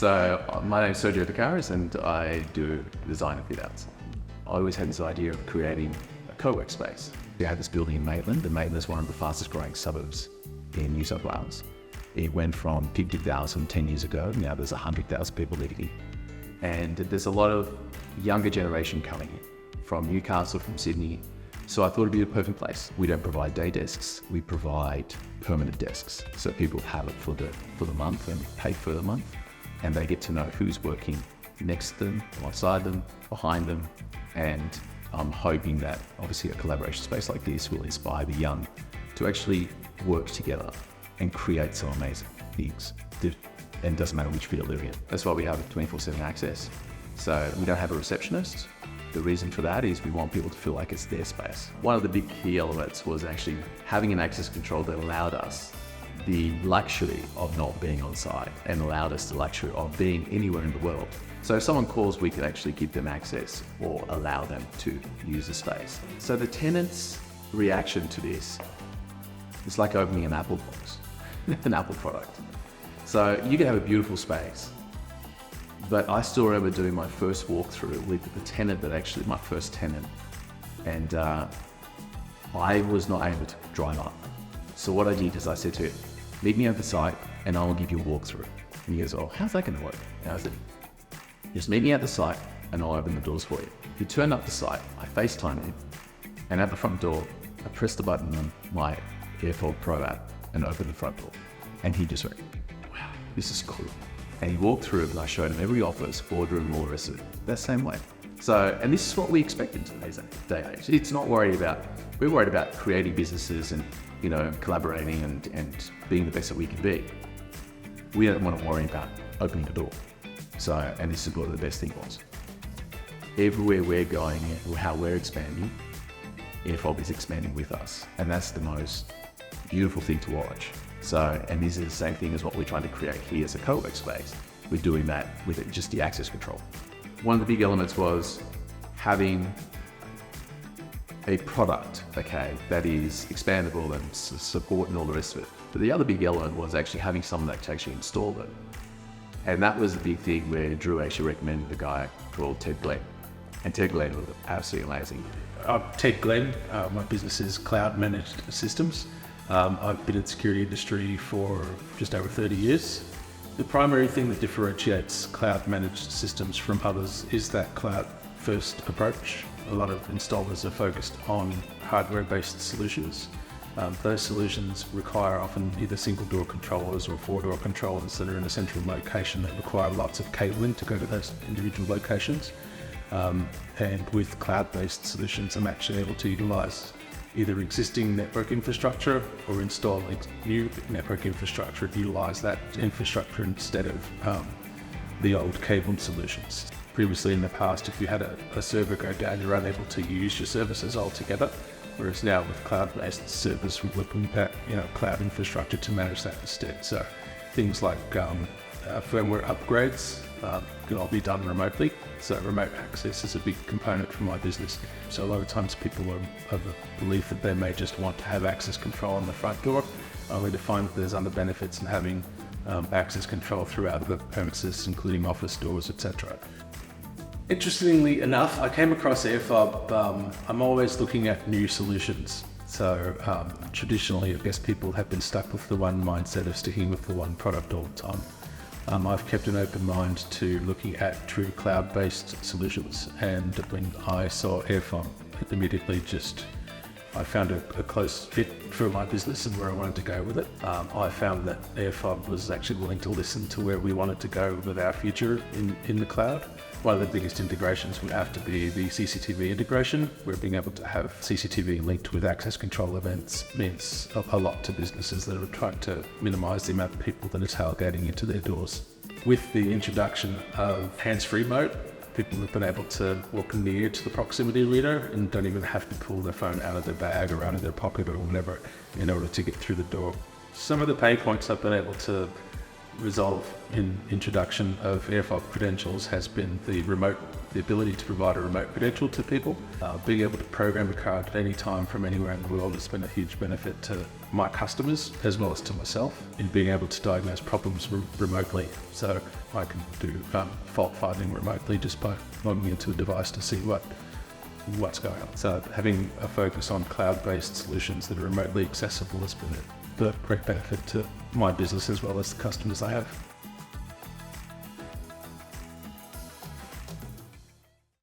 My name is Sergio De Caires and I do design and fit outs. I always had this idea of creating a co-work space. We had this building in Maitland, and Maitland is one of the fastest growing suburbs in New South Wales. It went from 50,000 10 years ago, now there's 100,000 people living here. And there's a lot of younger generation coming in from Newcastle, from Sydney. So I thought it'd be the perfect place. We don't provide day desks, we provide permanent desks. So people have it for the month and pay for the month. And they get to know who's working next to them, alongside them, behind them. And I'm hoping that obviously a collaboration space like this will inspire the young to actually work together and create some amazing things. And it doesn't matter which field they're in. That's why we have 24/7 access. So we don't have a receptionist. The reason for that is we want people to feel like it's their space. One of the big key elements was actually having an access control that allowed us the luxury of not being on site and allowed us the luxury of being anywhere in the world. So if someone calls, we can actually give them access or allow them to use the space. So the tenant's reaction to this is like opening an Apple box, an Apple product. So you can have a beautiful space, but I still remember doing my first walkthrough with the tenant that actually, my first tenant, and I was not able to drive up. So what I did is I said to him, meet me at the site and I will give you a walkthrough. And he goes, oh, how's that gonna work? And I said, just meet me at the site and I'll open the doors for you. He turned up the site, I FaceTimed him, and at the front door, I pressed the button on my Airfob Pro app and opened the front door. And he just went, wow, this is cool. And he walked through it and I showed him every office, boardroom, all the rest of it, that same way. So, and this is what we expect in today's day age. It's not we're worried about creating businesses and, you know, collaborating and being the best that we can be. We don't want to worry about opening a door. So, and this is what the best thing was. Everywhere we're going, how we're expanding, Airfob is expanding with us. And that's the most beautiful thing to watch. So, and this is the same thing as what we're trying to create here as a co-work space. We're doing that with just the access control. One of the big elements was having a product, okay, that is expandable and support and all the rest of it. But the other big element was actually having someone that actually installed it. And that was the big thing where Drew actually recommended a guy called Ted Glenn. And Ted Glenn was absolutely amazing. I'm Ted Glenn. My business is Cloud Managed Systems. I've been in the security industry for just over 30 years. The primary thing that differentiates cloud managed systems from others is that cloud first approach. A lot of installers are focused on hardware-based solutions. Those solutions require often either single door controllers or four door controllers that are in a central location that require lots of cabling to go to those individual locations. And with cloud-based solutions, I'm actually able to utilize either existing network infrastructure or install new network infrastructure and utilize that infrastructure instead of the old cabled solutions. Previously in the past, if you had a server go down, you're unable to use your services altogether. Whereas now with cloud-based servers, we're looking at cloud infrastructure to manage that instead. So things like firmware upgrades can all be done remotely. So remote access is a big component for my business. So a lot of times people are of the belief that they may just want to have access control on the front door, only to find that there's other benefits in having access control throughout the premises, including office doors, etc. Interestingly enough, I came across Airfob. I'm always looking at new solutions. So traditionally, I guess people have been stuck with the one mindset of sticking with the one product all the time. I've kept an open mind to looking at true cloud-based solutions. And when I saw Airfob, it immediately I found a close fit for my business and where I wanted to go with it. I found that Airfob was actually willing to listen to where we wanted to go with our future in the cloud. One of the biggest integrations would have to be the CCTV integration, where being able to have CCTV linked with access control events means a lot to businesses that are trying to minimize the amount of people that are tailgating into their doors. With the introduction of hands-free mode, people have been able to walk near to the proximity reader and don't even have to pull their phone out of their bag or out of their pocket or whatever in order to get through the door. Some of the pain points I've been able to resolve in introduction of Airfob credentials has been the ability to provide a remote credential to people. Being able to program a card at any time from anywhere in the world has been a huge benefit to my customers as well as to myself in being able to diagnose problems remotely. So I can do fault finding remotely just by logging into a device to see what's going on. So having a focus on cloud-based solutions that are remotely accessible has been a great benefit to my business as well as the customers I have.